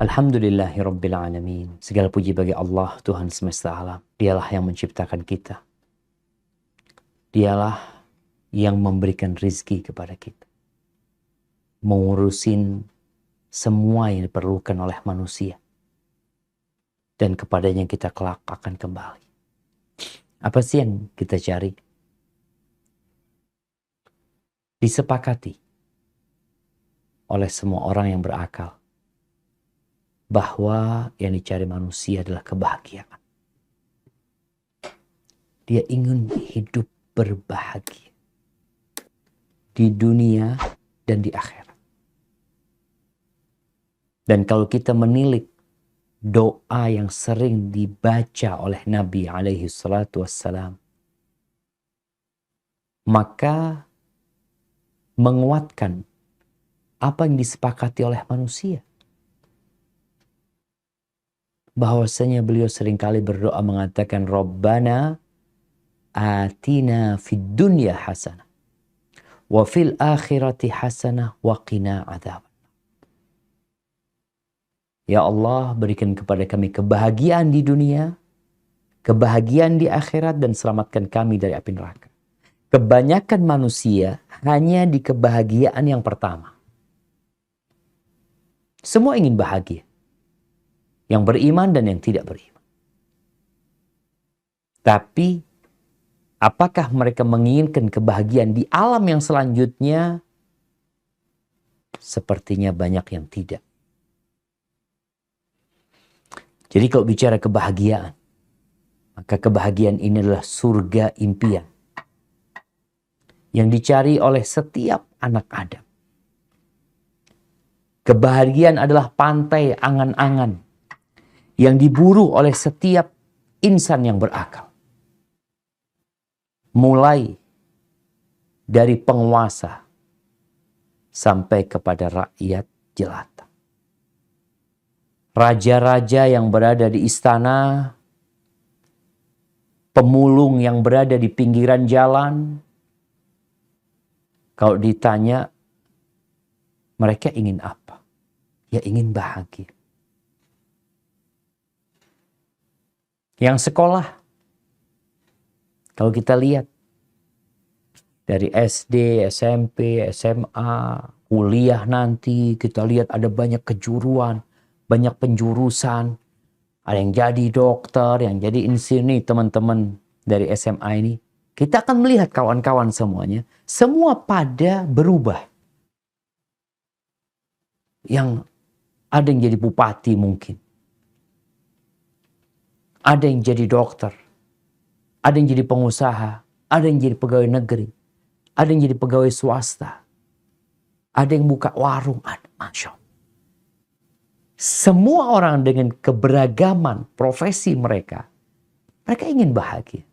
Alhamdulillahirabbil alamin. Segala puji bagi Allah, Tuhan semesta alam. Dialah yang menciptakan kita. Dialah yang memberikan rizki kepada kita. Mengurusin semua yang diperlukan oleh manusia. Dan kepadanya kita kelak akan kembali. Apa sih yang kita cari? Disepakati oleh semua orang yang berakal bahwa yang dicari manusia adalah kebahagiaan. Dia ingin hidup berbahagia di dunia dan di akhirat. Dan kalau kita menilik doa yang sering dibaca oleh Nabi alaihi salatu wassalam, maka menguatkan apa yang disepakati oleh manusia. Bahwasanya beliau seringkali berdoa mengatakan Rabbana atina fid dunya hasanah wa fil akhirati hasanah wa qina adzab. Ya Allah, berikan kepada kami kebahagiaan di dunia, kebahagiaan di akhirat, dan selamatkan kami dari api neraka. Kebanyakan manusia hanya di kebahagiaan yang pertama. Semua ingin bahagia. Yang beriman dan yang tidak beriman. Tapi, apakah mereka menginginkan kebahagiaan di alam yang selanjutnya? Sepertinya banyak yang tidak. Jadi kalau bicara kebahagiaan, maka kebahagiaan ini adalah surga impian. Yang dicari oleh setiap anak Adam. Kebahagiaan adalah pantai angan-angan yang diburu oleh setiap insan yang berakal. Mulai dari penguasa sampai kepada rakyat jelata. Raja-raja yang berada di istana, pemulung yang berada di pinggiran jalan, kalau ditanya mereka ingin apa? Ya ingin bahagia. Yang sekolah, kalau kita lihat dari SD, SMP, SMA, kuliah nanti, kita lihat ada banyak kejuruan, banyak penjurusan. Ada yang jadi dokter, yang jadi insinyur, teman-teman dari SMA ini. Kita akan melihat kawan-kawan semuanya, semua pada berubah. Yang ada yang jadi bupati mungkin. Ada yang jadi dokter, ada yang jadi pengusaha, ada yang jadi pegawai negeri, ada yang jadi pegawai swasta, ada yang buka warung, ada, Masya Allah. Semua orang dengan keberagaman profesi mereka ingin bahagia.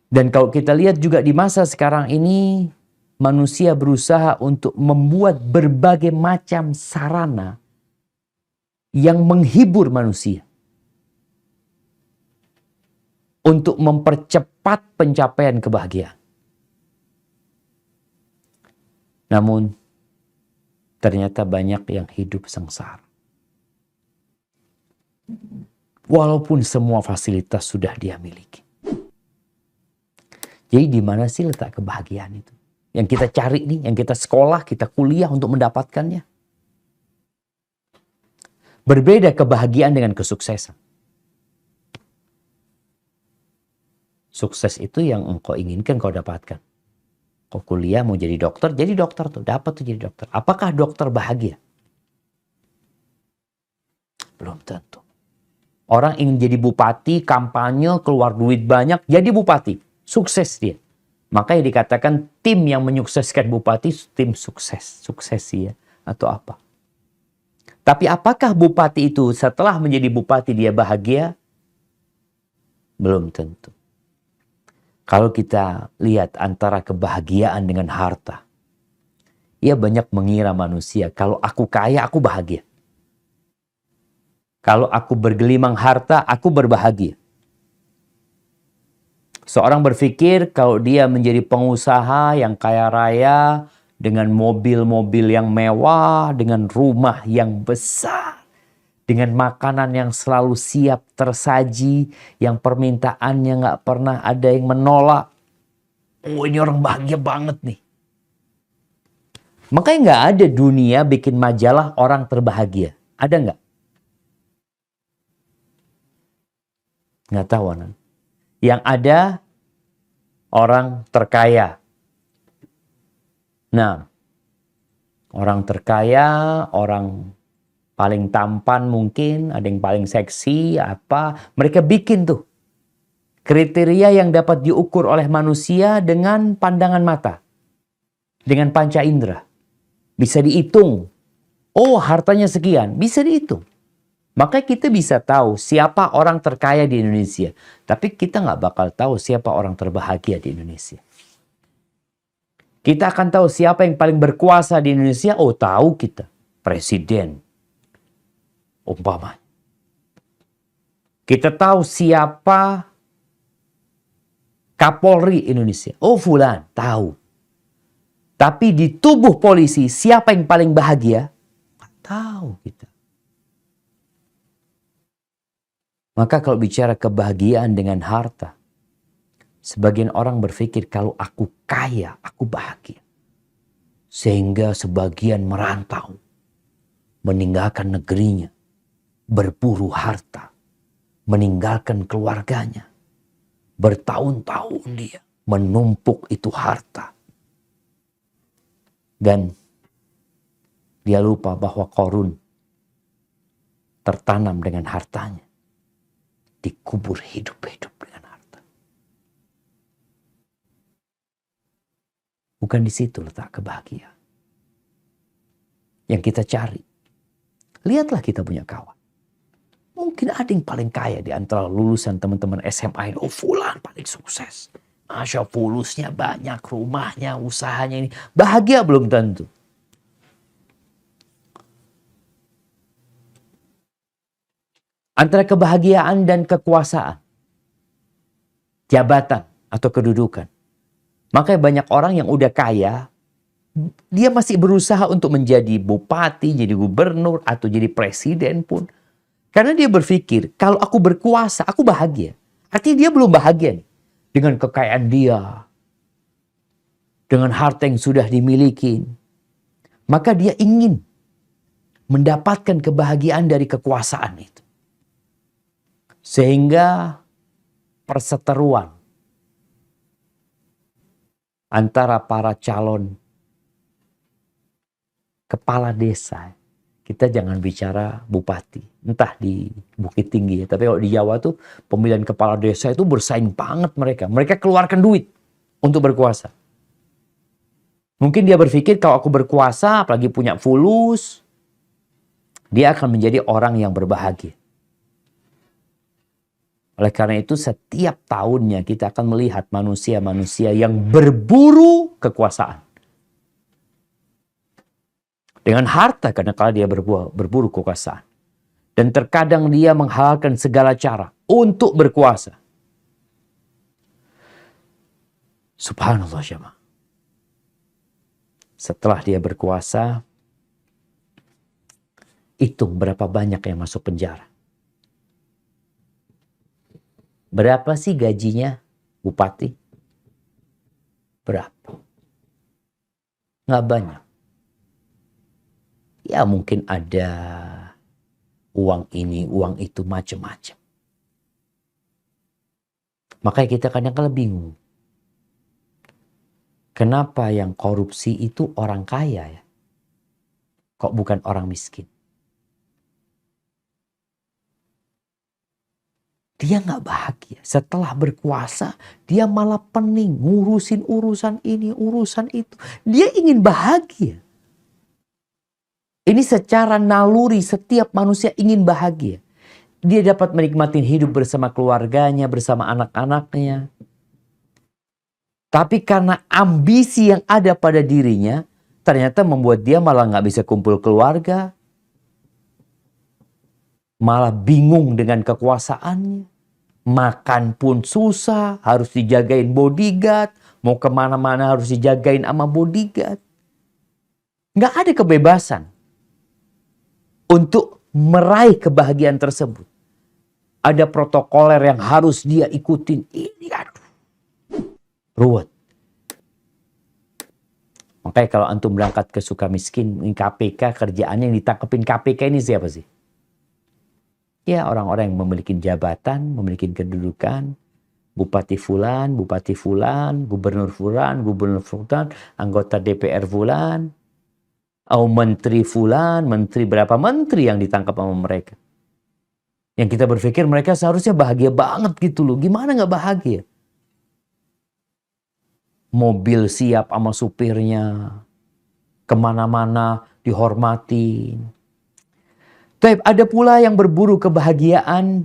Dan kalau kita lihat juga di masa sekarang ini, manusia berusaha untuk membuat berbagai macam sarana yang menghibur manusia untuk mempercepat pencapaian kebahagiaan. Namun, ternyata banyak yang hidup sengsara. Walaupun semua fasilitas sudah dia miliki. Jadi di mana sih letak kebahagiaan itu? Yang kita cari nih, yang kita sekolah, kita kuliah untuk mendapatkannya. Berbeda kebahagiaan dengan kesuksesan. Sukses itu yang engkau inginkan kau dapatkan. Kau kuliah mau jadi dokter tuh, dapat tuh jadi dokter. Apakah dokter bahagia? Belum tentu. Orang ingin jadi bupati, kampanye, keluar duit banyak, jadi bupati. Sukses dia. Makanya dikatakan tim yang menyukseskan bupati, tim sukses. Suksesi ya, atau apa. Tapi apakah bupati itu setelah menjadi bupati dia bahagia? Belum tentu. Kalau kita lihat antara kebahagiaan dengan harta. Ia banyak mengira manusia, kalau aku kaya, aku bahagia. Kalau aku bergelimang harta, aku berbahagia. Seorang berpikir kalau dia menjadi pengusaha yang kaya raya, dengan mobil-mobil yang mewah, dengan rumah yang besar, dengan makanan yang selalu siap tersaji, yang permintaannya nggak pernah ada yang menolak. Oh, ini orang bahagia banget nih. Makanya nggak ada dunia bikin majalah orang terbahagia. Ada nggak? Nggak tahu, anak. Yang ada orang terkaya. Nah, orang terkaya, orang paling tampan mungkin, ada yang paling seksi, apa. Mereka bikin tuh kriteria yang dapat diukur oleh manusia dengan pandangan mata. Dengan panca indera. Bisa dihitung. Oh, hartanya sekian. Bisa dihitung. Maka kita bisa tahu siapa orang terkaya di Indonesia. Tapi kita nggak bakal tahu siapa orang terbahagia di Indonesia. Kita akan tahu siapa yang paling berkuasa di Indonesia. Oh, tahu kita. Presiden. Umpamanya. Kita tahu siapa Kapolri Indonesia. Oh, fulan. Tahu. Tapi di tubuh polisi, siapa yang paling bahagia? Nggak tahu kita. Maka kalau bicara kebahagiaan dengan harta, sebagian orang berpikir kalau aku kaya, aku bahagia. Sehingga sebagian merantau, meninggalkan negerinya, berburu harta, meninggalkan keluarganya. Bertahun-tahun dia menumpuk itu harta. Dan dia lupa bahwa Korun tertanam dengan hartanya. Dikubur hidup-hidup dengan harta. Bukan di situ letak kebahagiaan yang kita cari. Lihatlah kita punya kawan. Mungkin ada yang paling kaya di antara lulusan teman-teman SMA ini. Oh, fulan paling sukses. Masya fulusnya banyak, rumahnya, usahanya ini. Bahagia belum tentu. Antara kebahagiaan dan kekuasaan. Jabatan atau kedudukan. Makanya banyak orang yang udah kaya, dia masih berusaha untuk menjadi bupati, jadi gubernur, atau jadi presiden pun. Karena dia berpikir, kalau aku berkuasa, aku bahagia. Artinya dia belum bahagia nih. Dengan kekayaan dia. Dengan harta yang sudah dimiliki. Maka dia ingin mendapatkan kebahagiaan dari kekuasaan itu. Sehingga perseteruan antara para calon kepala desa. Kita jangan bicara bupati, entah di Bukit Tinggi ya. Tapi kalau di Jawa tuh pemilihan kepala desa itu bersaing banget mereka. Mereka keluarkan duit untuk berkuasa. Mungkin dia berpikir kalau aku berkuasa, apalagi punya fulus, dia akan menjadi orang yang berbahagia. Oleh karena itu setiap tahunnya kita akan melihat manusia-manusia yang berburu kekuasaan. Dengan harta karena kalau dia berburu kekuasaan. Dan terkadang dia menghalalkan segala cara untuk berkuasa. Subhanallah jemaah. Setelah dia berkuasa, hitung berapa banyak yang masuk penjara. Berapa sih gajinya bupati? Berapa? Nggak banyak. Ya mungkin ada uang ini, uang itu, macam-macam. Makanya kita kadang-kadang bingung. Kenapa yang korupsi itu orang kaya ya? Kok bukan orang miskin? Dia nggak bahagia. Setelah berkuasa, dia malah pening. Ngurusin urusan ini, urusan itu. Dia ingin bahagia. Ini secara naluri setiap manusia ingin bahagia. Dia dapat menikmati hidup bersama keluarganya, bersama anak-anaknya. Tapi karena ambisi yang ada pada dirinya, ternyata membuat dia malah nggak bisa kumpul keluarga. Malah bingung dengan kekuasaannya. Makan pun susah, harus dijagain bodyguard. Mau kemana-mana harus dijagain sama bodyguard. Nggak ada kebebasan untuk meraih kebahagiaan tersebut. Ada protokoler yang harus dia ikutin. Ini aduh, ruwet. Makanya kalau antum berangkat ke Sukamiskin, KPK, kerjaannya yang ditangkepin KPK ini siapa sih? Ya orang-orang yang memiliki jabatan, memiliki kedudukan, Bupati Fulan, Gubernur Fulan, anggota DPR Fulan, Menteri Fulan, berapa menteri yang ditangkap sama mereka. Yang kita berpikir mereka seharusnya bahagia banget gitu loh. Gimana nggak bahagia? Mobil siap sama supirnya, kemana-mana dihormatin. Tapi ada pula yang berburu kebahagiaan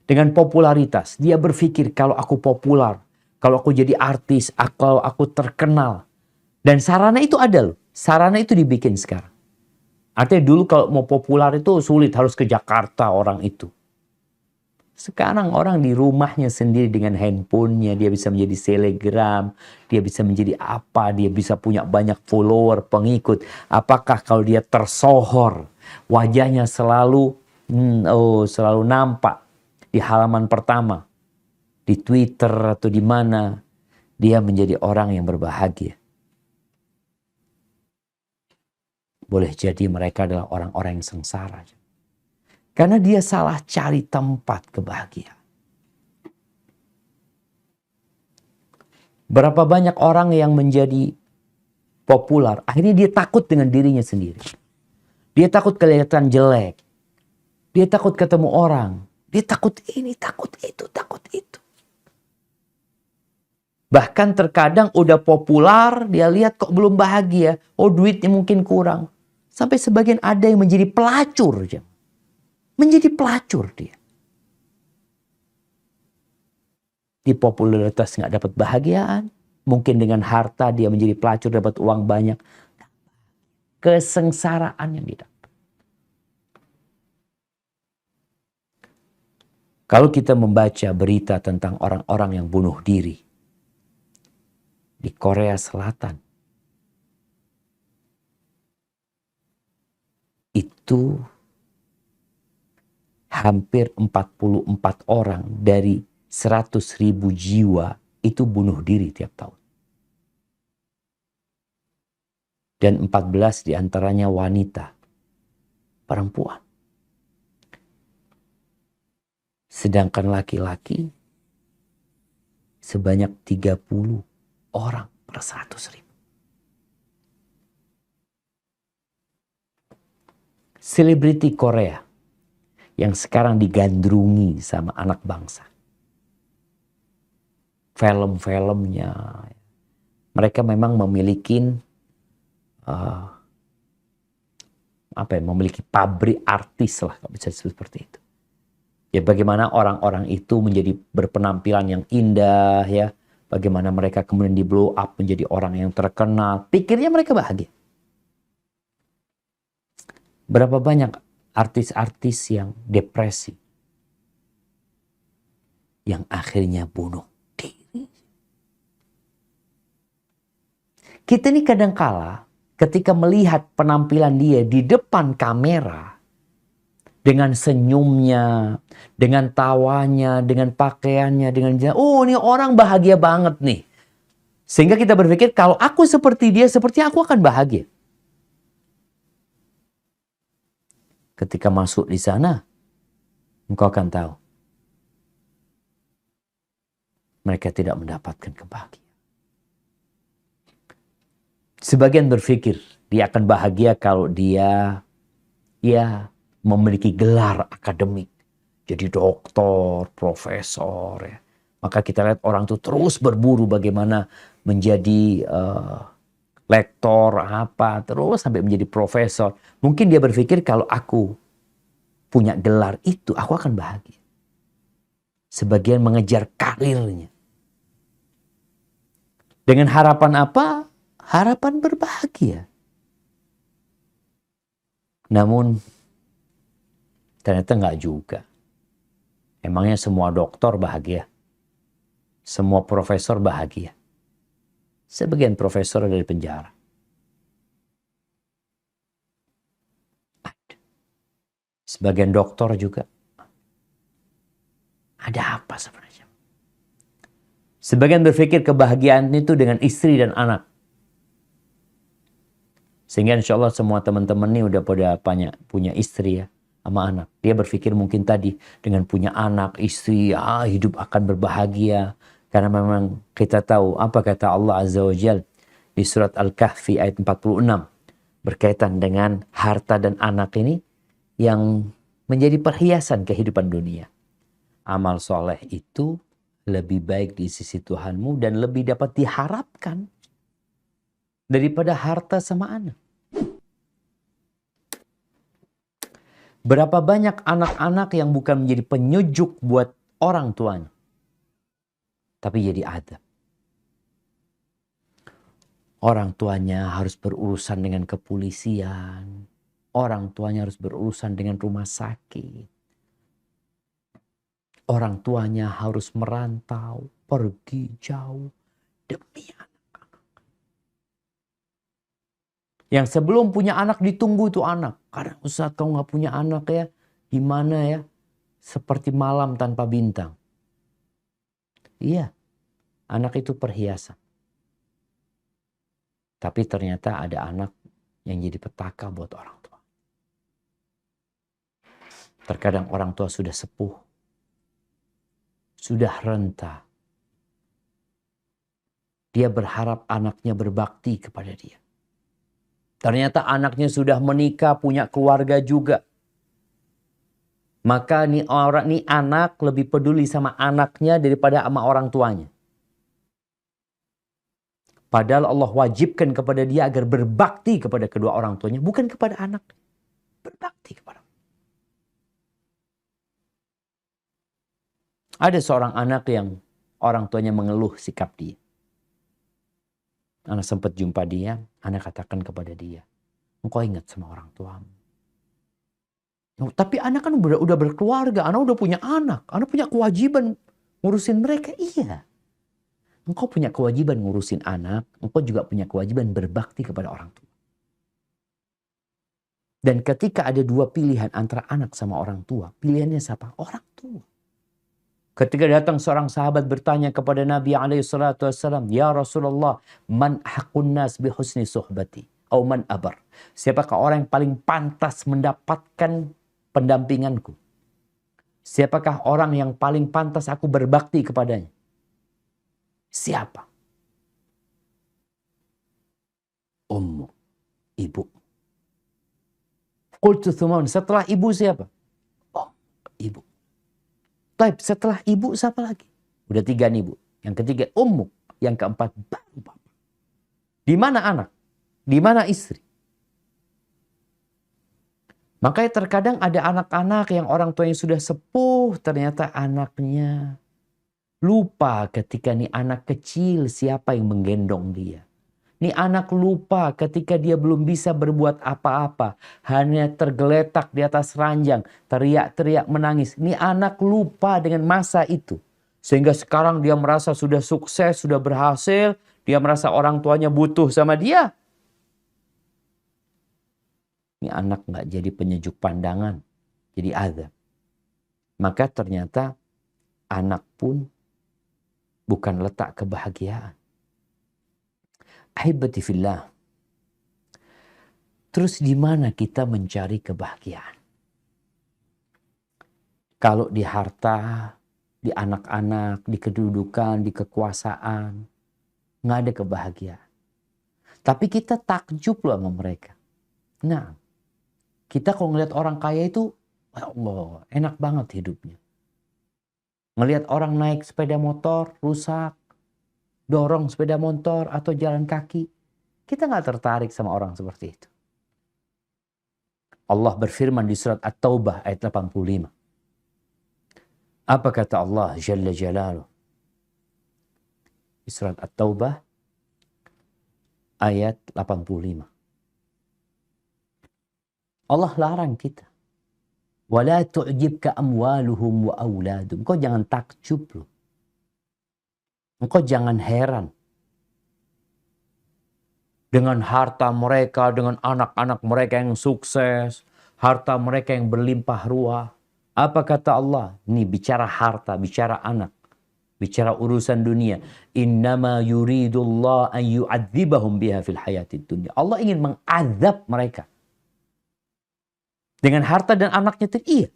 dengan popularitas. Dia berpikir kalau aku populer, kalau aku jadi artis, kalau aku terkenal. Dan sarana itu ada loh. Sarana itu dibikin sekarang. Artinya dulu kalau mau populer itu sulit, harus ke Jakarta orang itu. Sekarang orang di rumahnya sendiri dengan handphonenya, dia bisa menjadi selebgram, dia bisa menjadi apa, dia bisa punya banyak follower, pengikut. Apakah kalau dia tersohor, wajahnya selalu nampak di halaman pertama, di Twitter atau di mana, dia menjadi orang yang berbahagia. Boleh jadi mereka adalah orang-orang yang sengsara. Karena dia salah cari tempat kebahagiaan. Berapa banyak orang yang menjadi populer, akhirnya dia takut dengan dirinya sendiri. Dia takut kelihatan jelek. Dia takut ketemu orang. Dia takut ini, takut itu, takut itu. Bahkan terkadang udah populer, dia lihat kok belum bahagia. Oh, duitnya mungkin kurang. Sampai sebagian ada yang menjadi pelacur. Menjadi pelacur dia. Di popularitas nggak dapat bahagiaan. Mungkin dengan harta dia menjadi pelacur, dapat uang banyak. Kesengsaraan yang didapat. Kalau kita membaca berita tentang orang-orang yang bunuh diri di Korea Selatan, itu hampir 44 orang dari 100.000 jiwa itu bunuh diri tiap tahun. Dan 14 diantaranya wanita, perempuan. Sedangkan laki-laki sebanyak 30 orang per 100.000. Selebriti Korea yang sekarang digandrungi sama anak bangsa. Film-filmnya, mereka memang memiliki memiliki pabrik artis lah, kalau bisa disebut seperti itu. Ya bagaimana orang-orang itu menjadi berpenampilan yang indah ya, bagaimana mereka kemudian di blow up menjadi orang yang terkenal, pikirnya mereka bahagia. Berapa banyak artis-artis yang depresi, yang akhirnya bunuh diri. Kita ini kadangkala ketika melihat penampilan dia di depan kamera, dengan senyumnya, dengan tawanya, dengan pakaiannya, dengan oh ini orang bahagia banget nih. Sehingga kita berpikir kalau aku seperti dia, seperti aku akan bahagia. Ketika masuk di sana, engkau akan tahu. Mereka tidak mendapatkan kebahagiaan. Sebagian berpikir dia akan bahagia kalau dia memiliki gelar akademik. Jadi doktor, profesor. Ya. Maka kita lihat orang itu terus berburu bagaimana menjadi lektor, terus sampai menjadi profesor. Mungkin dia berpikir kalau aku punya gelar itu, aku akan bahagia. Sebagian mengejar karirnya. Dengan harapan apa? Harapan berbahagia. Namun, ternyata enggak juga. Emangnya semua doktor bahagia? Semua profesor bahagia? Sebagian profesor ada di penjara. Sebagian dokter juga. Ada apa sebenarnya? Sebagian berpikir kebahagiaan itu dengan istri dan anak. Sehingga insya Allah semua teman-teman ini udah pada punya istri ya, sama anak. Dia berpikir mungkin tadi dengan punya anak, istri, hidup akan berbahagia. Karena memang kita tahu apa kata Allah Azza wa Jal di surat Al-Kahfi ayat 46. Berkaitan dengan harta dan anak ini yang menjadi perhiasan kehidupan dunia. Amal soleh itu lebih baik di sisi Tuhanmu dan lebih dapat diharapkan daripada harta sama anak. Berapa banyak anak-anak yang bukan menjadi penyujuk buat orang tuanya, tapi jadi adab. Orang tuanya harus berurusan dengan kepolisian. Orang tuanya harus berurusan dengan rumah sakit. Orang tuanya harus merantau, pergi jauh demi anak-anak. Yang sebelum punya anak ditunggu tuh anak. Karena Ustaz kau nggak punya anak ya, gimana ya? Seperti malam tanpa bintang. Iya, anak itu perhiasan. Tapi ternyata ada anak yang jadi petaka buat orang tua. Terkadang orang tua sudah sepuh, sudah renta. Dia berharap anaknya berbakti kepada dia. Ternyata anaknya sudah menikah, punya keluarga juga. Maka nih anak lebih peduli sama anaknya daripada sama orang tuanya. Padahal Allah wajibkan kepada dia agar berbakti kepada kedua orang tuanya, bukan kepada anak. Berbakti kepada. Ada seorang anak yang orang tuanya mengeluh sikap dia. Anak sempat jumpa dia, anak katakan kepada dia, engkau ingat sama orang tuamu. Tapi anak kan udah berkeluarga, anak udah punya anak punya kewajiban ngurusin mereka. Iya. Engkau punya kewajiban ngurusin anak, engkau juga punya kewajiban berbakti kepada orang tua. Dan ketika ada dua pilihan antara anak sama orang tua, pilihannya siapa? Orang tua. Ketika datang seorang sahabat bertanya kepada Nabi SAW, Ya Rasulullah, man haqqun nas bi husni suhbati? Atau man abar? Siapakah orang yang paling pantas mendapatkan pendampinganku? Siapakah orang yang paling pantas aku berbakti kepadanya? Siapa? Ummu, ibu. Qultu thuman, setelah ibu siapa? Oh, ibu. Taib, setelah ibu siapa lagi? Udah 3 nih bu. Yang ketiga ummu, yang keempat baru bapak. Di mana anak? Di mana istri? Makanya terkadang ada anak-anak yang orang tuanya sudah sepuh, ternyata anaknya lupa ketika nih anak kecil siapa yang menggendong dia. Nih anak lupa ketika dia belum bisa berbuat apa-apa. Hanya tergeletak di atas ranjang. Teriak-teriak menangis. Nih anak lupa dengan masa itu. Sehingga sekarang dia merasa sudah sukses, sudah berhasil. Dia merasa orang tuanya butuh sama dia. Nih anak gak jadi penyejuk pandangan. Jadi azab. Maka ternyata anak pun bukan letak kebahagiaan. Ahibati fillah. Terus di mana kita mencari kebahagiaan? Kalau di harta, di anak-anak, di kedudukan, di kekuasaan, nggak ada kebahagiaan. Tapi kita takjub loh sama mereka. Nah, kita kalau ngelihat orang kaya itu, ya Allah, enak banget hidupnya. Ngelihat orang naik sepeda motor, rusak, dorong sepeda motor atau jalan kaki, kita nggak tertarik sama orang seperti itu. Allah berfirman di surat At-Taubah ayat 85. Apa kata Allah Jalla Jalaluh? Di surat At-Taubah ayat 85. Allah larang kita. Wala tu'jibka amwaluhum wa auladum. Kau jangan takjub loh. Engkau jangan heran dengan harta mereka, dengan anak-anak mereka yang sukses. Harta mereka yang berlimpah ruah. Apa kata Allah? Ini bicara harta, bicara anak, bicara urusan dunia. Innama yuridullah an yu'adzibahum biha fil hayatid dunya. Allah ingin mengazab mereka dengan harta dan anaknya itu. Iya.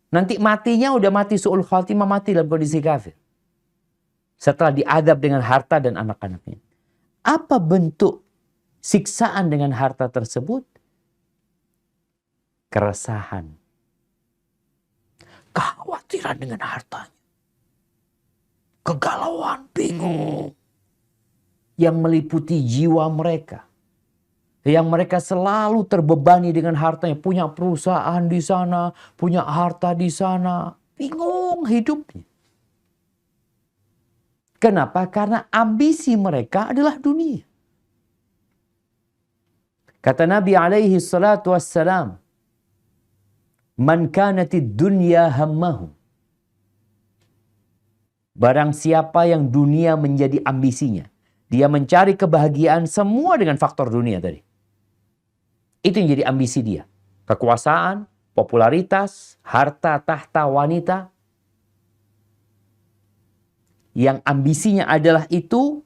Nanti matinya udah mati su'ul khatimah, mati dalam kondisi kafir. Setelah diadab dengan harta dan anak-anaknya. Apa bentuk siksaan dengan harta tersebut? Keresahan. Kekhawatiran dengan hartanya. Kegalauan, bingung. Yang meliputi jiwa mereka. Yang mereka selalu terbebani dengan hartanya. Punya perusahaan di sana, punya harta di sana. Bingung hidupnya. Kenapa? Karena ambisi mereka adalah dunia. Kata Nabi alaihi salatu wassalam, Man kanatid dunya hammahu. Barang siapa yang dunia menjadi ambisinya. Dia mencari kebahagiaan semua dengan faktor dunia tadi. Itu yang jadi ambisi dia. Kekuasaan, popularitas, harta, tahta, wanita. Yang ambisinya adalah itu,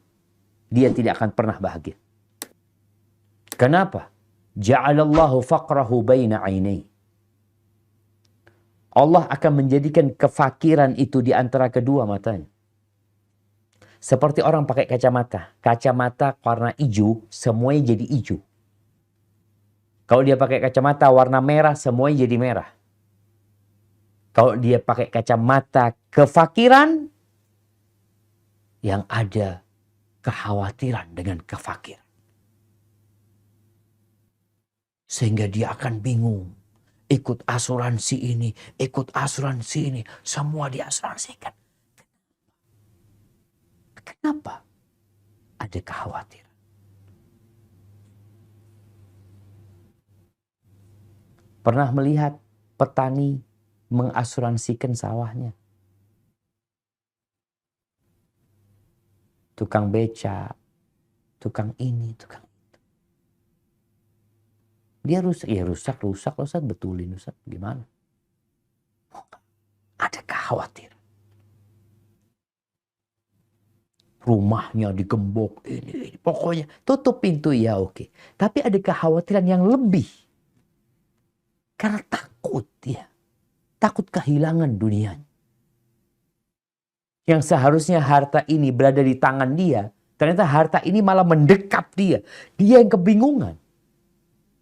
dia tidak akan pernah bahagia. Kenapa? Ja'alallahu faqrahu baina ainai. Allah akan menjadikan kefakiran itu di antara kedua matanya. Seperti orang pakai kacamata. Kacamata warna hijau, semuanya jadi hijau. Kalau dia pakai kacamata warna merah, semuanya jadi merah. Kalau dia pakai kacamata kefakiran, yang ada kekhawatiran dengan kefakiran. Sehingga dia akan bingung. Ikut asuransi ini, ikut asuransi ini. Semua diasuransikan. Kenapa? Ada kekhawatiran. Pernah melihat petani mengasuransikan sawahnya? Tukang beca, tukang ini, tukang itu. Dia rusak, ya rusak, Ustaz, betulin Ustaz, gimana? Ada kekhawatiran. Rumahnya digembok, ini. Pokoknya tutup pintu ya oke. Tapi ada kekhawatiran yang lebih. Karena takut dia. Takut kehilangan dunianya. Yang seharusnya harta ini berada di tangan dia. Ternyata harta ini malah mendekap dia. Dia yang kebingungan.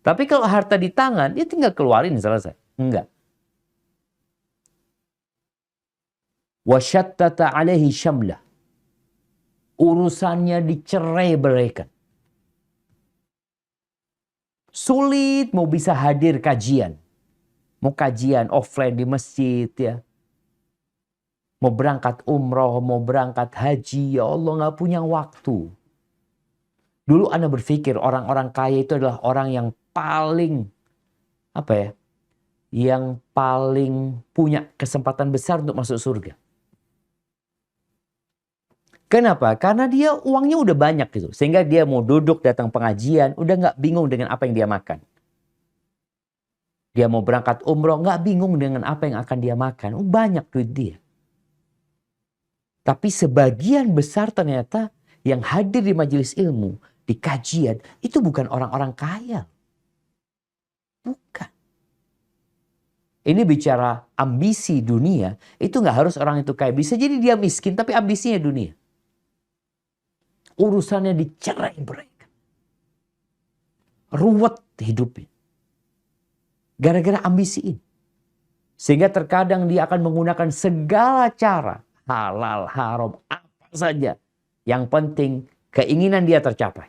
Tapi kalau harta di tangan, dia tinggal keluarin selesai. Enggak. Wasyattata alaihi syamlah. Urusannya dicerai-beraikan. Sulit mau bisa hadir kajian. Mau kajian offline di masjid ya. Mau berangkat umroh, mau berangkat haji. Ya Allah gak punya waktu. Dulu Anda berpikir orang-orang kaya itu adalah orang yang paling, yang paling punya kesempatan besar untuk masuk surga. Kenapa? Karena dia uangnya udah banyak gitu. Sehingga dia mau duduk datang pengajian, udah gak bingung dengan apa yang dia makan. Dia mau berangkat umroh, gak bingung dengan apa yang akan dia makan. Banyak duit dia. Tapi sebagian besar ternyata yang hadir di majelis ilmu, di kajian, itu bukan orang-orang kaya. Bukan. Ini bicara ambisi dunia, itu gak harus orang itu kaya. Bisa jadi dia miskin, tapi ambisinya dunia. Urusannya dicerai-beraikan. Ruwet hidupnya. Gara-gara ambisi ini. Sehingga terkadang dia akan menggunakan segala cara. Halal, haram, apa saja. Yang penting keinginan dia tercapai.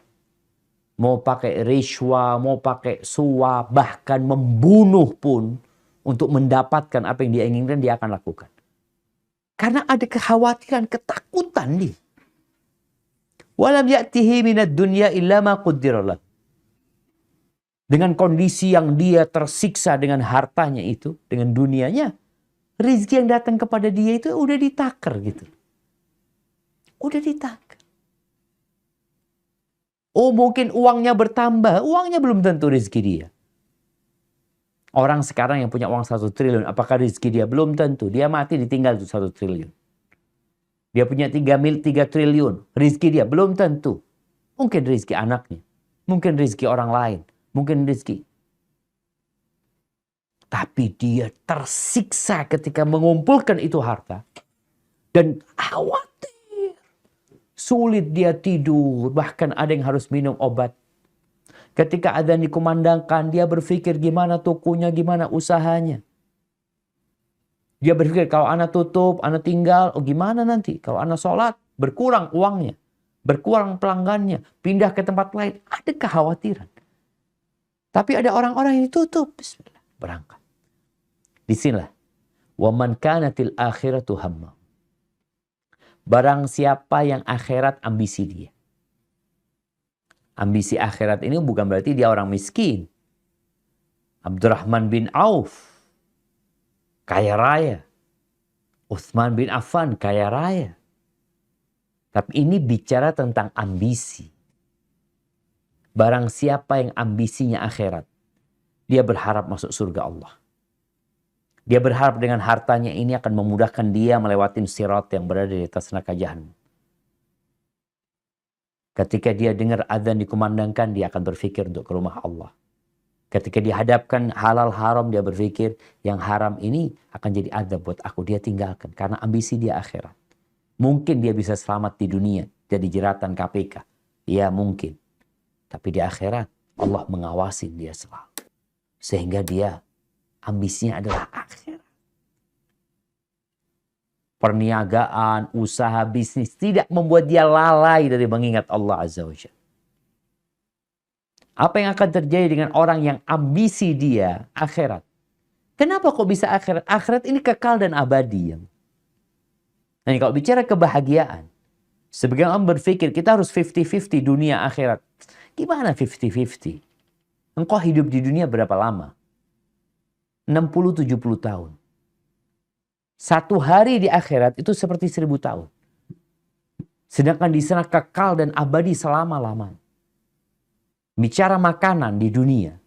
Mau pakai rishwa, mau pakai suap, bahkan membunuh pun untuk mendapatkan apa yang dia inginkan, dia akan lakukan. Karena ada kekhawatiran, ketakutan dia. Walam ya'tihi minad dunya illa ma qaddaralah. Dengan kondisi yang dia tersiksa dengan hartanya itu, dengan dunianya, rezeki yang datang kepada dia itu udah ditakar gitu. Udah ditakar. Oh mungkin uangnya bertambah, uangnya belum tentu rezeki dia. Orang sekarang yang punya uang 1 triliun, apakah rezeki dia? Belum tentu. Dia mati ditinggal itu 1 triliun. Dia punya 3 triliun. Rezeki dia? Belum tentu. Mungkin rezeki anaknya. Mungkin rezeki orang lain. Mungkin rezeki. Tapi dia tersiksa ketika mengumpulkan itu harta. Dan khawatir. Sulit dia tidur. Bahkan ada yang harus minum obat. Ketika adzan dikumandangkan, dia berpikir gimana tokonya, gimana usahanya. Dia berpikir kalau anak tutup, anak tinggal, oh gimana nanti? Kalau anak sholat, berkurang uangnya. Berkurang pelanggannya. Pindah ke tempat lain. Ada kekhawatiran. Tapi ada orang-orang yang ditutup. Bismillah. Berangkat. Disinilah. وَمَنْ كَانَتِ الْآخِرَةُ هَمَّهُ. Barang siapa yang akhirat ambisi dia. Ambisi akhirat ini bukan berarti dia orang miskin. Abdurrahman bin Auf, kaya raya. Utsman bin Affan, kaya raya. Tapi ini bicara tentang ambisi. Barang siapa yang ambisinya akhirat, dia berharap masuk surga Allah. Dia berharap dengan hartanya ini akan memudahkan dia melewati sirat yang berada di atas neraka jahanam. Ketika dia dengar adzan dikumandangkan, dia akan berpikir untuk ke rumah Allah. Ketika dihadapkan halal haram, dia berpikir yang haram ini akan jadi azab buat aku. Dia tinggalkan karena ambisi dia akhirat. Mungkin dia bisa selamat di dunia, jadi jeratan KPK. Ya mungkin. Tapi di akhirat, Allah mengawasi dia selalu. Sehingga dia ambisinya adalah akhirat. Perniagaan, usaha, bisnis tidak membuat dia lalai dari mengingat Allah Azza wa Jalla. Apa yang akan terjadi dengan orang yang ambisi dia akhirat? Kenapa kok bisa akhirat? Akhirat ini kekal dan abadi. Nah, kalau bicara kebahagiaan, sebagian orang berpikir kita harus 50-50 dunia akhirat. Gimana 50-50? Engkau hidup di dunia berapa lama? 60-70 tahun. Satu hari di akhirat itu seperti 1000 tahun. Sedangkan di sana kekal dan abadi selama-lamanya. Bicara makanan di dunia.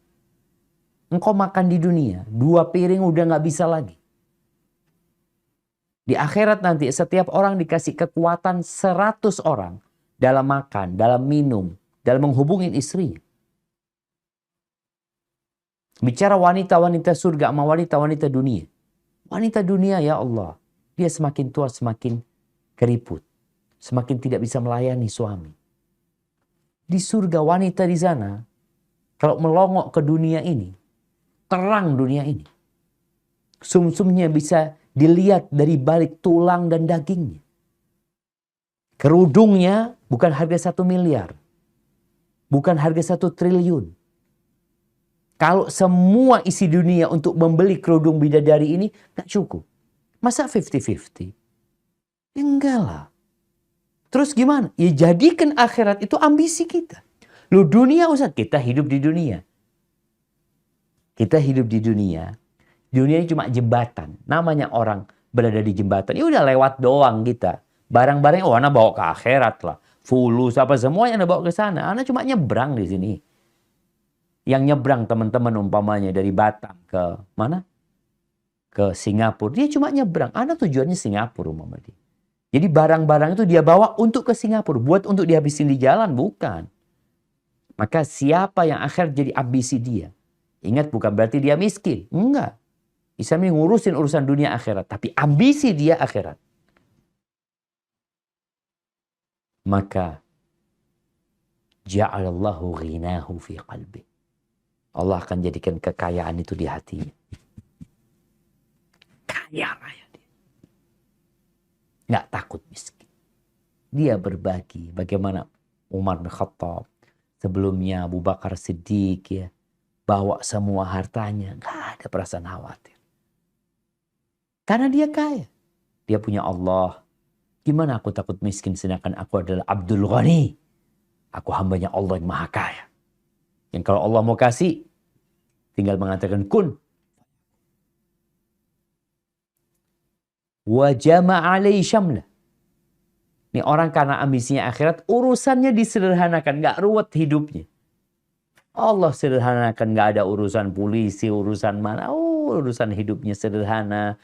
Engkau makan di dunia, 2 piring udah gak bisa lagi. Di akhirat nanti setiap orang dikasih kekuatan 100 orang dalam makan, dalam minum, dalam menghubungi istri. Bicara wanita-wanita surga sama wanita-wanita dunia. Wanita dunia ya Allah, dia semakin tua semakin keriput. Semakin tidak bisa melayani suami. Di surga wanita di sana, kalau melongok ke dunia ini, terang dunia ini. Sumsumnya bisa dilihat dari balik tulang dan dagingnya. Kerudungnya bukan harga 1 miliar. Bukan harga 1 triliun. Kalau semua isi dunia untuk membeli kerudung bidadari ini, gak cukup. Masa 50-50? Enggak lah. Terus gimana? Ya jadikan akhirat itu ambisi kita. Loh dunia Ustaz, kita hidup di dunia. Kita hidup di dunia. Dunia ini cuma jembatan. Namanya orang berada di jembatan. Ya udah lewat doang kita. Barang-barang, oh anak bawa ke akhirat lah. Fulus apa semuanya anak bawa ke sana. Anak cuma nyebrang di sini. Yang nyebrang teman-teman umpamanya dari Batam ke mana? Ke Singapura. Dia cuma nyebrang. Anak tujuannya Singapura umpamanya. Jadi barang-barang itu dia bawa untuk ke Singapura. Buat untuk dihabisin di jalan. Bukan. Maka siapa yang akhir jadi ambisi dia. Ingat bukan berarti dia miskin. Enggak. Islam ini ngurusin urusan dunia akhirat. Tapi ambisi dia akhirat. Maka ja'alallahu ghinahu fi qalbi. Allah akan jadikan kekayaan itu di hatinya. Kaya raya dia. Nggak takut miskin. Dia berbagi. Bagaimana Umar bin Khattab. Sebelumnya Abu Bakar Siddiq ya. Bawa semua hartanya. Nggak ada perasaan khawatir. Karena dia kaya. Dia punya Allah. Gimana aku takut miskin sedangkan aku adalah Abdul Ghani. Aku hambanya Allah yang maha kaya. Yang kalau Allah mau kasih, tinggal mengatakan kun. Wa jama'a alaihi syamla. Ini orang karena ambisinya akhirat, urusannya disederhanakan, nggak ruwet hidupnya. Allah sederhanakan, nggak ada urusan polisi, urusan mana. Oh, urusan hidupnya sederhana.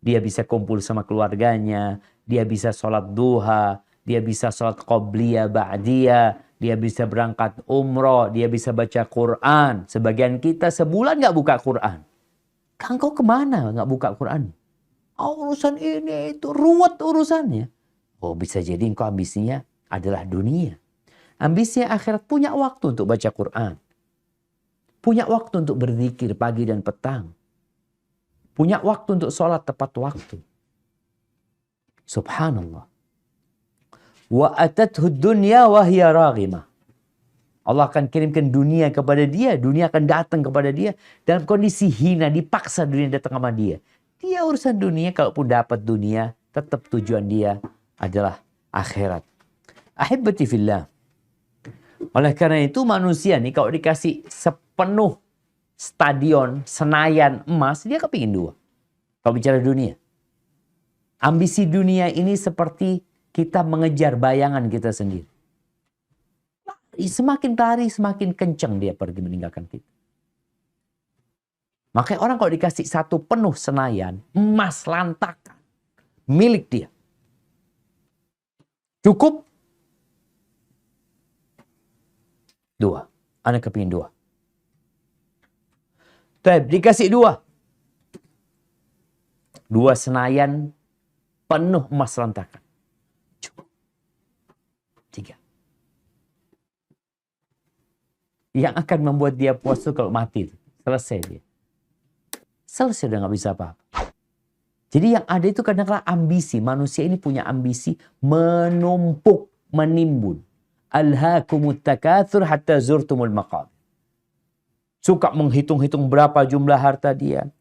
Dia bisa kumpul sama keluarganya, dia bisa sholat duha, dia bisa sholat qobliyah, ba'diyah, dia bisa berangkat umroh, dia bisa baca Quran. Sebagian kita sebulan nggak buka Quran. Kang, kau kemana nggak buka Quran? Oh, urusan ini itu ruwet urusannya. Oh, bisa jadi engkau ambisinya adalah dunia. Ambisinya akhirat, punya waktu untuk baca Quran. Punya waktu untuk berzikir pagi dan petang. Punya waktu untuk sholat tepat waktu. Subhanallah. Wa atathu dunya wa hiya raghimah. Allah akan kirimkan dunia kepada dia. Dunia akan datang kepada dia. Dalam kondisi hina, dipaksa dunia datang sama dia. Dia urusan dunia, kalaupun dapat dunia, tetap tujuan dia adalah akhirat. Ahibbati fillah. Oleh karena itu manusia nih kalau dikasih sepenuh stadion, Senayan, emas, dia kepingin 2. Kalau bicara dunia. Ambisi dunia ini seperti kita mengejar bayangan kita sendiri. Semakin lari, semakin kencang dia pergi meninggalkan kita. Makanya orang kalau dikasih satu penuh Senayan, emas lantakan, milik dia. Cukup? 2. Anda kepingin 2. Dikasih 2. 2 Senayan penuh emas lantakan. Cukup. 3. Yang akan membuat dia puas itu kalau mati. Selesai dia. Selesai, udah gak bisa apa-apa. Jadi yang ada itu kadang-kadang ambisi. Manusia ini punya ambisi menumpuk, menimbun. Alhaakumut takatsur hatta zurtumul maqabir. Suka menghitung-hitung berapa jumlah harta dia.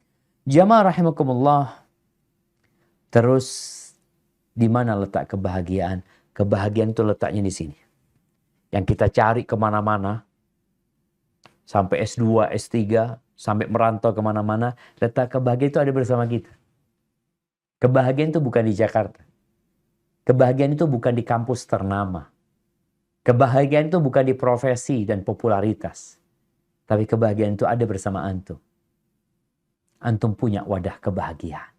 Jamaah rahimakumullah. Terus di mana letak kebahagiaan? Kebahagiaan itu letaknya di sini. Yang kita cari kemana-mana. Sampai S2, S3, sampai merantau kemana-mana. Letak kebahagiaan itu ada bersama kita. Kebahagiaan itu bukan di Jakarta. Kebahagiaan itu bukan di kampus ternama. Kebahagiaan itu bukan di profesi dan popularitas. Tapi kebahagiaan itu ada bersama antum. Antum punya wadah kebahagiaan.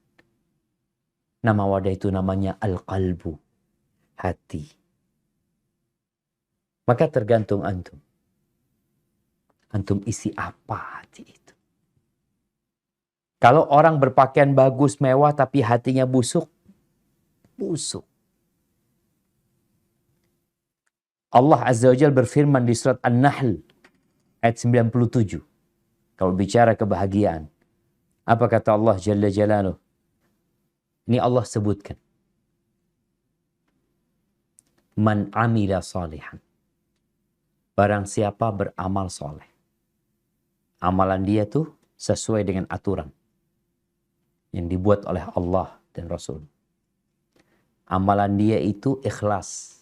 Nama wadah itu namanya al-qalbu. Hati. Maka tergantung antum. Antum isi apa hati itu. Kalau orang berpakaian bagus, mewah, tapi hatinya busuk. Busuk. Allah Azza wa Jalla berfirman di surat An-Nahl ayat 97. Kalau bicara kebahagiaan. Apa kata Allah Jalla Jalaluh? Ini Allah sebutkan. Man amila salihan. Barang siapa beramal soleh. Amalan dia tuh sesuai dengan aturan. Yang dibuat oleh Allah dan Rasul. Amalan dia itu ikhlas.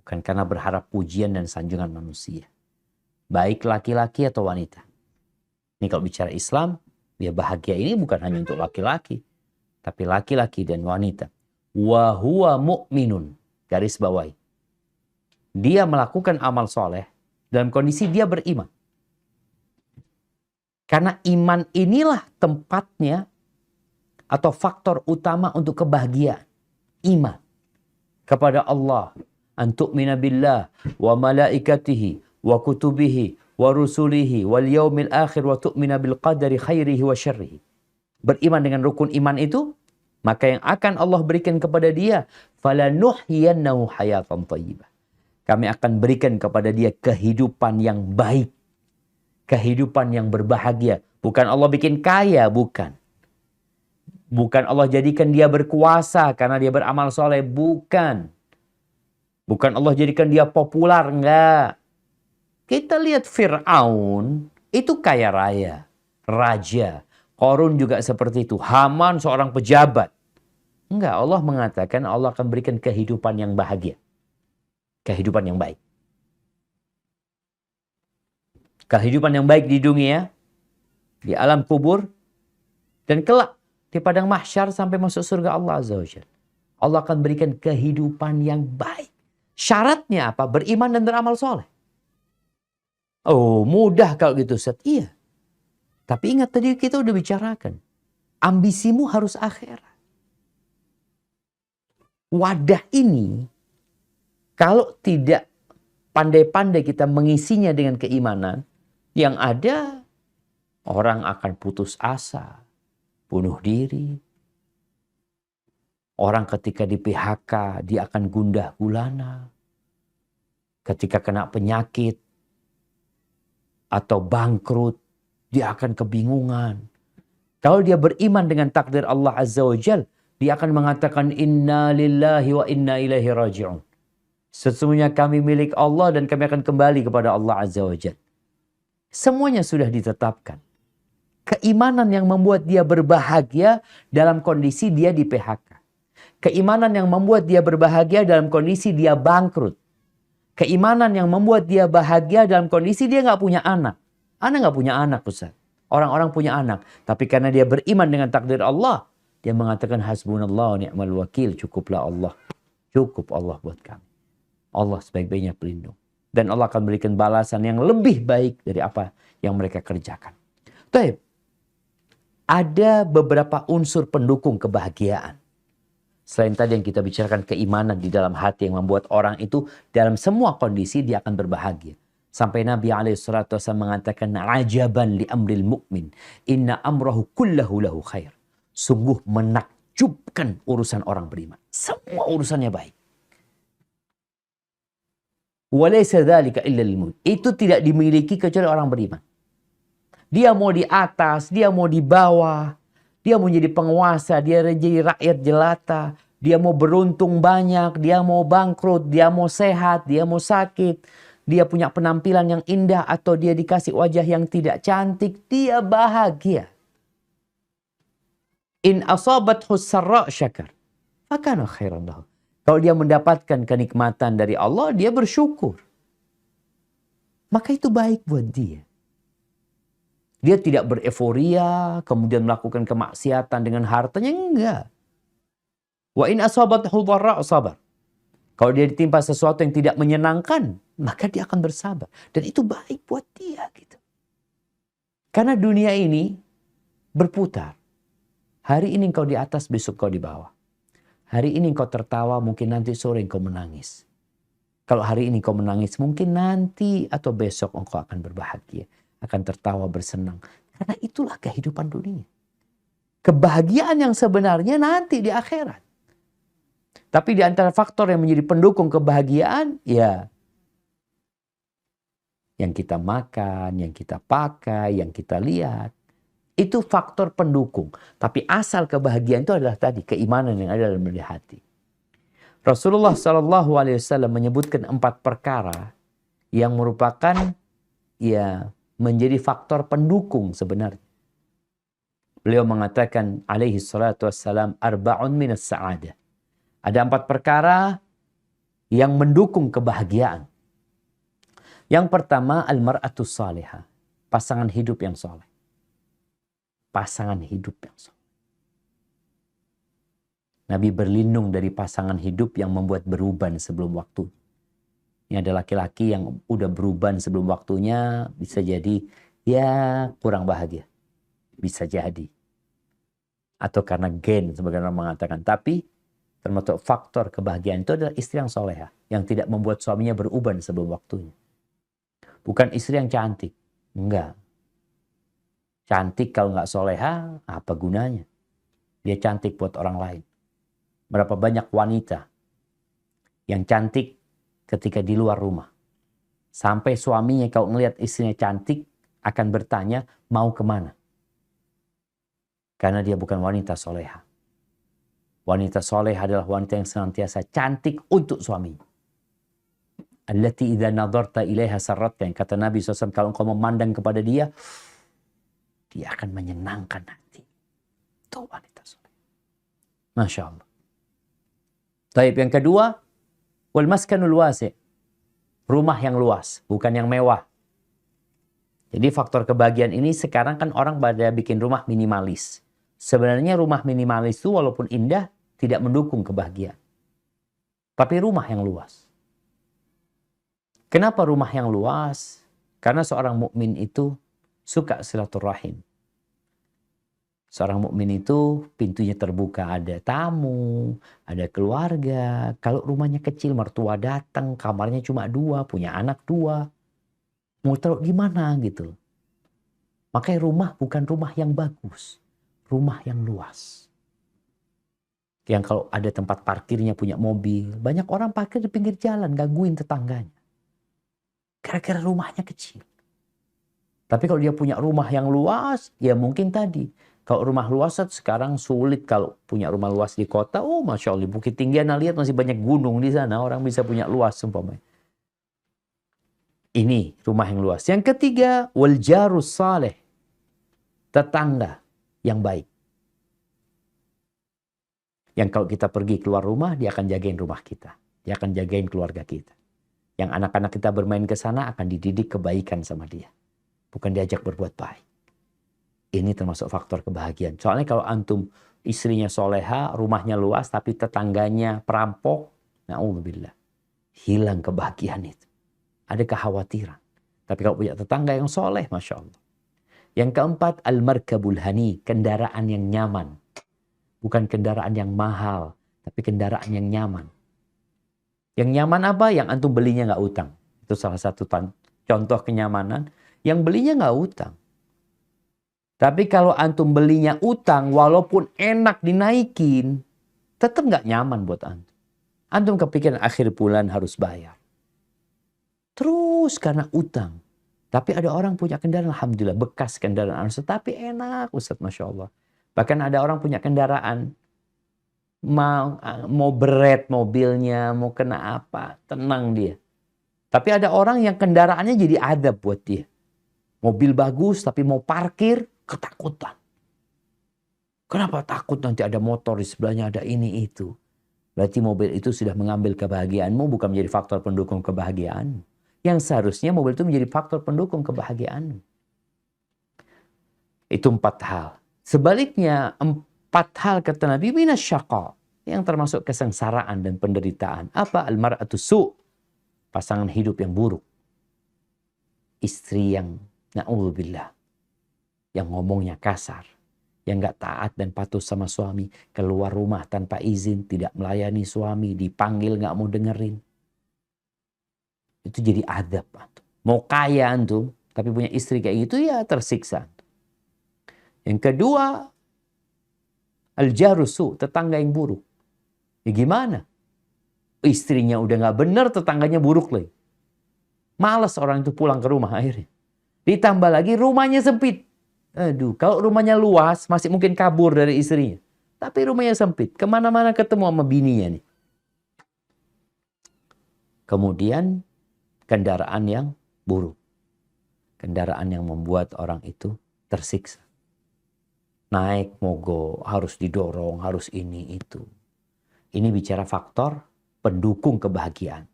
Bukan karena berharap pujian dan sanjungan manusia. Baik laki-laki atau wanita. Ini kalau bicara Islam, dia bahagia ini bukan hanya untuk laki-laki. Tapi laki-laki dan wanita. Wa huwa mu'minun. Garis bawahi. Dia melakukan amal soleh dalam kondisi dia beriman. Karena iman inilah tempatnya atau faktor utama untuk kebahagiaan. Iman kepada Allah. Antu'mina billah wa malaikatihi wa kutubihi wa rusulihi wal yaumil akhir wa tu'mina bil qadari khairihi wa syarrihi. Beriman dengan rukun iman itu, maka yang akan Allah berikan kepada dia, falanuhyiyannahu hayatan thayyibah. Kami akan berikan kepada dia kehidupan yang baik. Kehidupan yang berbahagia. Bukan Allah bikin kaya, bukan. Bukan Allah jadikan dia berkuasa karena dia beramal soleh, bukan. Bukan Allah jadikan dia populer, enggak. Kita lihat Fir'aun, itu kaya raya, raja. Qarun juga seperti itu. Haman seorang pejabat. Enggak, Allah mengatakan Allah akan berikan kehidupan yang bahagia. Kehidupan yang baik. Kehidupan yang baik di dunia, di alam kubur, dan kelak di padang mahsyar sampai masuk surga Allah Azza wa Jalla. Allah akan berikan kehidupan yang baik. Syaratnya apa? Beriman dan beramal soleh. Oh, mudah kalau gitu, Ustaz. Iya. Tapi ingat tadi kita udah bicarakan. Ambisimu harus akhirat. Wadah ini, kalau tidak pandai-pandai kita mengisinya dengan keimanan, yang ada orang akan putus asa, bunuh diri. Orang ketika di PHK, dia akan gundah gulana. Ketika kena penyakit atau bangkrut, dia akan kebingungan. Kalau dia beriman dengan takdir Allah Azza wa Jal, dia akan mengatakan inna lillahi wa inna ilaihi raji'un. Sesungguhnya kami milik Allah dan kami akan kembali kepada Allah Azza wa Jal. Semuanya sudah ditetapkan. Keimanan yang membuat dia berbahagia dalam kondisi dia di PHK. Keimanan yang membuat dia berbahagia dalam kondisi dia bangkrut. Keimanan yang membuat dia bahagia dalam kondisi dia nggak punya anak. Anak nggak punya anak, Ustaz. Orang-orang punya anak. Tapi karena dia beriman dengan takdir Allah, dia mengatakan hasbunallah wa ni'mal wakil. Cukuplah Allah. Cukup Allah buat kami. Allah sebaik-baiknya pelindung. Dan Allah akan berikan balasan yang lebih baik dari apa yang mereka kerjakan. Taib. Ada beberapa unsur pendukung kebahagiaan. Selain tadi yang kita bicarakan keimanan di dalam hati yang membuat orang itu dalam semua kondisi dia akan berbahagia. Sampai Nabi SAW mengatakan ajaban li amril mu'min inna amrahu kullahu lahu khair. Sungguh menakjubkan urusan orang beriman. Semua urusannya baik. Walaysa dzalika illa lil mu'min. Itu tidak dimiliki kecuali orang beriman. Dia mau di atas, dia mau di bawah. Dia mau jadi penguasa, dia jadi rakyat jelata, dia mau beruntung banyak, dia mau bangkrut, dia mau sehat, dia mau sakit, dia punya penampilan yang indah atau dia dikasih wajah yang tidak cantik, dia bahagia. In asabathu sarra syakar, fakana khairan lahu. Kalau dia mendapatkan kenikmatan dari Allah, dia bersyukur. Maka itu baik buat dia. Dia tidak bereforia, kemudian melakukan kemaksiatan dengan hartanya, enggak. Wa in asabathu dharra sabar. Kalau dia ditimpa sesuatu yang tidak menyenangkan, maka dia akan bersabar. Dan itu baik buat dia gitu. Karena dunia ini berputar. Hari ini kau di atas, besok kau di bawah. Hari ini kau tertawa, mungkin nanti sore kau menangis. Kalau hari ini kau menangis, mungkin nanti atau besok engkau akan berbahagia. Akan tertawa bersenang. Karena itulah kehidupan dunia. Kebahagiaan yang sebenarnya nanti di akhirat. Tapi di antara faktor yang menjadi pendukung kebahagiaan, ya yang kita makan, yang kita pakai, yang kita lihat. Itu faktor pendukung. Tapi asal kebahagiaan itu adalah tadi, keimanan yang ada dalam hati. Rasulullah SAW menyebutkan 4 perkara yang merupakan ya menjadi faktor pendukung sebenarnya. Beliau mengatakan alaihi salatu wassalam arba'un minas sa'adah. Ada 4 perkara yang mendukung kebahagiaan. Yang pertama al-mar'atus salihah, pasangan hidup yang soleh. Pasangan hidup yang soleh. Nabi berlindung dari pasangan hidup yang membuat beruban sebelum waktu. Ini ada laki-laki yang udah beruban sebelum waktunya, bisa jadi ya kurang bahagia. Bisa jadi. Atau karena gen, sebagian orang mengatakan. Tapi termasuk faktor kebahagiaan itu adalah istri yang soleha. Yang tidak membuat suaminya beruban sebelum waktunya. Bukan istri yang cantik. Enggak. Cantik kalau nggak soleha, apa gunanya? Dia cantik buat orang lain. Berapa banyak wanita yang cantik ketika di luar rumah. Sampai suaminya kalau ngelihat istrinya cantik akan bertanya mau kemana. Karena dia bukan wanita soleha. Wanita soleha adalah wanita yang senantiasa cantik untuk suaminya. Allati idza nadarta ilaiha sarratka. Kata Nabi SAW, kalau engkau memandang kepada dia, dia akan menyenangkan hati. Itu wanita soleha. Masya Allah. Taib yang kedua, wal maskanul wasi'. Rumah yang luas, bukan yang mewah. Jadi faktor kebahagiaan ini sekarang kan orang pada bikin rumah minimalis. Sebenarnya rumah minimalis itu walaupun indah, tidak mendukung kebahagiaan. Tapi rumah yang luas. Kenapa rumah yang luas? Karena seorang mukmin itu suka silaturahim. Seorang mukmin itu pintunya terbuka, ada tamu, ada keluarga. Kalau rumahnya kecil, mertua datang, kamarnya cuma 2, punya anak 2. Mau taruh di mana gitu. Makanya rumah bukan rumah yang bagus, rumah yang luas. Yang kalau ada tempat parkirnya punya mobil, banyak orang parkir di pinggir jalan, gangguin tetangganya. Kira-kira rumahnya kecil. Tapi kalau dia punya rumah yang luas, ya mungkin tadi. Kalau rumah luas sekarang sulit kalau punya rumah luas di kota. Oh Masya Allah, Bukit Tinggi Anda lihat masih banyak gunung di sana. Orang bisa punya luas umpamanya. Ini rumah yang luas. Yang ketiga, wal jarus saleh. Tetangga yang baik. Yang kalau kita pergi keluar rumah, dia akan jagain rumah kita. Dia akan jagain keluarga kita. Yang anak-anak kita bermain ke sana akan dididik kebaikan sama dia. Bukan diajak berbuat baik. Ini termasuk faktor kebahagiaan. Soalnya kalau antum istrinya soleha, rumahnya luas, tapi tetangganya perampok, na'udzubillah. Hilang kebahagiaan itu. Ada kekhawatiran. Tapi kalau punya tetangga yang soleh, Masya Allah. Yang keempat, al-markabul hani. Kendaraan yang nyaman. Bukan kendaraan yang mahal, tapi kendaraan yang nyaman. Yang nyaman apa? Yang antum belinya nggak utang. Itu salah satu contoh kenyamanan. Yang belinya nggak utang. Tapi kalau antum belinya utang, walaupun enak dinaikin, tetap nggak nyaman buat antum. Antum kepikiran akhir bulan harus bayar. Terus karena utang. Tapi ada orang punya kendaraan, alhamdulillah, bekas kendaraan. Tapi enak, Ustaz, Masya Allah. Bahkan ada orang punya kendaraan, mau beret mobilnya, mau kena apa, tenang dia. Tapi ada orang yang kendaraannya jadi adab buat dia. Mobil bagus, tapi mau parkir, ketakutan. Kenapa takut nanti ada motor di sebelahnya, ada ini itu. Berarti mobil itu sudah mengambil kebahagiaanmu, bukan menjadi faktor pendukung kebahagiaan. Yang seharusnya mobil itu menjadi faktor pendukung kebahagiaanmu. Itu 4 hal. Sebaliknya, 4 hal kata Nabi, minasyaqa, yang termasuk kesengsaraan dan penderitaan. Apa? Al-mar'atu su', pasangan hidup yang buruk. Istri yang na'udzubillah, yang ngomongnya kasar, yang gak taat dan patuh sama suami, keluar rumah tanpa izin, tidak melayani suami, dipanggil gak mau dengerin. Itu jadi adab. Mau kaya antum, tapi punya istri kayak gitu, ya tersiksa. Yang kedua, al-jarusu, tetangga yang buruk. Ya gimana? Istrinya udah gak benar, tetangganya buruk lagi. Malas orang itu pulang ke rumah akhirnya. Ditambah lagi rumahnya sempit. Aduh, kalau rumahnya luas, masih mungkin kabur dari istrinya. Tapi rumahnya sempit, kemana-mana ketemu sama bininya nih. Kemudian, kendaraan yang buruk. Kendaraan yang membuat orang itu tersiksa. Naik mogok, harus didorong, harus ini itu. Ini bicara faktor pendukung kebahagiaan.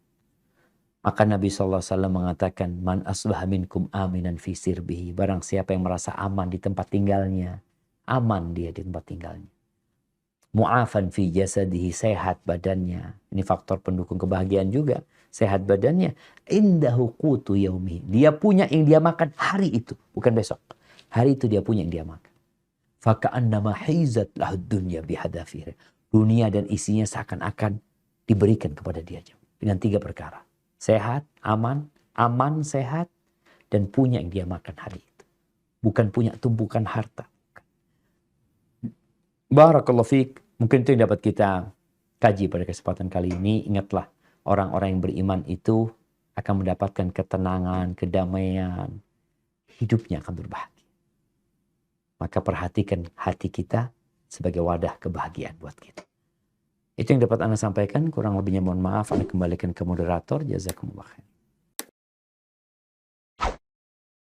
Maka Nabi SAW mengatakan, man asbaha minkum aminan fi sirbihi. Barang siapa yang merasa aman di tempat tinggalnya, aman dia di tempat tinggalnya. Mu'afan fi jasadihi, sehat badannya. Ini faktor pendukung kebahagiaan juga. Sehat badannya. Indahu qutu yaumi. Dia punya yang dia makan hari itu, bukan besok. Hari itu dia punya yang dia makan. Faka'annama hizat lahud dunya bihadafir. Dunia dan isinya seakan-akan diberikan kepada dia. Dengan 3 perkara. Sehat, aman, sehat, dan punya yang dia makan hari itu. Bukan punya tumpukan harta. Barakallahu fiik. Mungkin itu yang dapat kita kaji pada kesempatan kali ini. Ingatlah, orang-orang yang beriman itu akan mendapatkan ketenangan, kedamaian. Hidupnya akan berbahagia. Maka perhatikan hati kita sebagai wadah kebahagiaan buat kita. Itu yang dapat Anda sampaikan. Kurang lebihnya mohon maaf. Anda kembalikan ke moderator. Jazakumullah khair.